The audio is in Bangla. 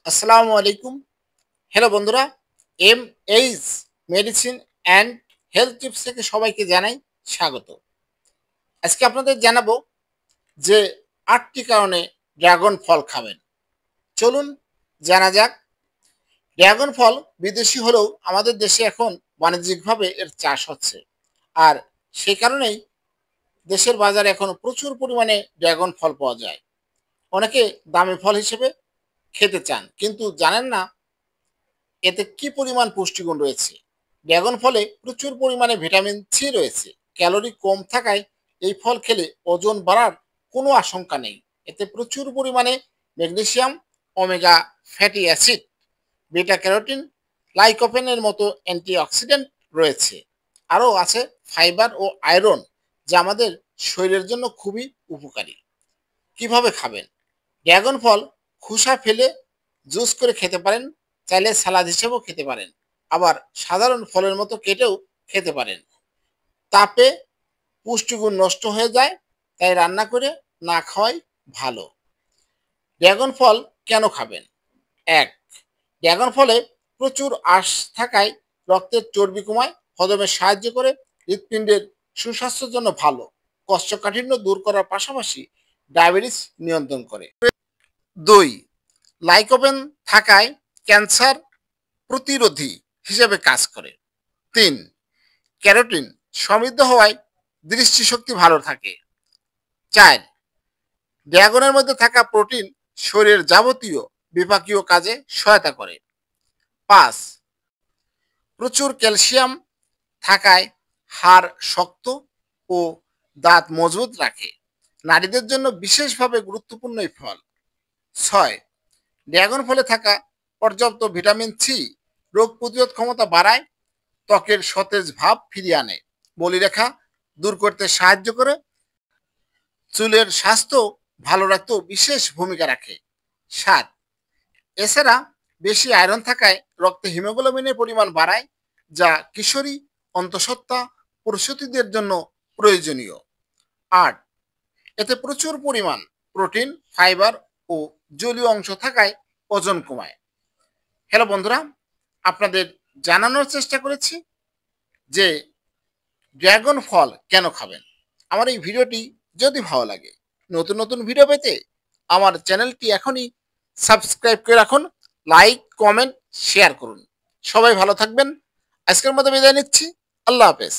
আসসালামু আলাইকুম। হ্যালো বন্ধুরা, H medicine and health tips থেকে সবাইকে জানাই স্বাগত। আজকে আপনাদের জানাবো যে ৮টি কারণে ড্রাগন ফল খাবেন। চলুন জানা যাক। ড্রাগন ফল বিদেশি হলেও আমাদের দেশে এখন বাণিজ্যিকভাবে এর চাষ হচ্ছে। আর সেই কারণেই দেশের বাজারে এখন প্রচুর পরিমাণে ড্রাগন ফল পাওয়া যায়। অনেকে দামি ফল হিসেবে খেতে চান, কিন্তু জানেন না এতে কি পরিমাণ পুষ্টিগুণ রয়েছে। ড্রাগন ফলে প্রচুর পরিমাণে ভিটামিন সি রয়েছে। ক্যালোরি কম থাকায় এই ফল খেলে ওজন বাড়ার কোনো আশঙ্কা নেই। এতে প্রচুর পরিমাণে magnesium, omega fatty acid, beta carotene, লাইকোপেনের মতো অ্যান্টিঅক্সিডেন্ট রয়েছে। আরও আছে ফাইবার ও আয়রন, যা আমাদের শরীরের জন্য খুবই উপকারী। কিভাবে খাবেন? ড্রাগন ফল খোসা ফেলে জুস করে খেতে পারেন, চাইলে সালাদ হিসেবেও খেতে পারেন, আবার সাধারণ ফলের মতো কেটেও খেতে পারেন। তাপে পুষ্টিগুণ নষ্ট হয়ে যায়, তাই রান্না করে না খাওয়াই ভালো। ড্রাগন ফল কেন খাবেন? ১. ড্রাগন ফলে প্রচুর আঁশ থাকায় রক্তের চর্বি কমায়, হজমে সাহায্য করে, হৃৎপিণ্ডের সুস্বাস্থ্যের জন্য ভালো। কোষ্ঠকাঠিন্য দূর করার পাশাপাশি ডায়াবেটিস নিয়ন্ত্রণ করে। ২. লাইকোপেন থাকায় ক্যান্সার প্রতিরোধী হিসেবে কাজ করে। ৩. ক্যারোটিন সমৃদ্ধ হওয়ায় দৃষ্টিশক্তি ভালো থাকে। ৪. ড্রাগনের মধ্যে থাকা প্রোটিন শরীরের যাবতীয় বিপাকীয় কাজে সহায়তা করে। ৫. প্রচুর ক্যালসিয়াম থাকায় হাড় শক্ত ও দাঁত মজবুত রাখে। নারীদের জন্য বিশেষভাবে গুরুত্বপূর্ণ এই ফল। ৬. ড্রাগন ফলে থাকা পর্যাপ্ত ভিটামিন সি রোগ প্রতিরোধ ক্ষমতা বাড়ায়, ত্বকের সতেজ ভাব ফিরিয়ে আনে, বলিরেখা দূর করতে সাহায্য করে, চুলের স্বাস্থ্য ভালো রাখতেও বিশেষ ভূমিকা রাখে। ৭. এছাড়া বেশি আয়রন থাকায় রক্তে হিমোগ্লোবিনের পরিমাণ বাড়ায়, যা কিশোরী, অন্তঃসত্ত্বা, প্রসূতিদের জন্য প্রয়োজনীয়। ৮. এতে প্রচুর পরিমাণ প্রোটিন, ফাইবার ও জলীয় অংশ থাকায় ওজন কমায়। হ্যালো বন্ধুরা, আপনাদের জানানোর চেষ্টা করেছি যে ড্রাগন ফল কেন খাবেন। আমার এই ভিডিওটি যদি ভালো লাগে, নতুন নতুন ভিডিও পেতে আমার চ্যানেলটি এখনই সাবস্ক্রাইব করে রাখুন, লাইক, কমেন্ট, শেয়ার করুন। সবাই ভালো থাকবেন। আজকের মতো বিদায় নিচ্ছি। আল্লাহ হাফেজ।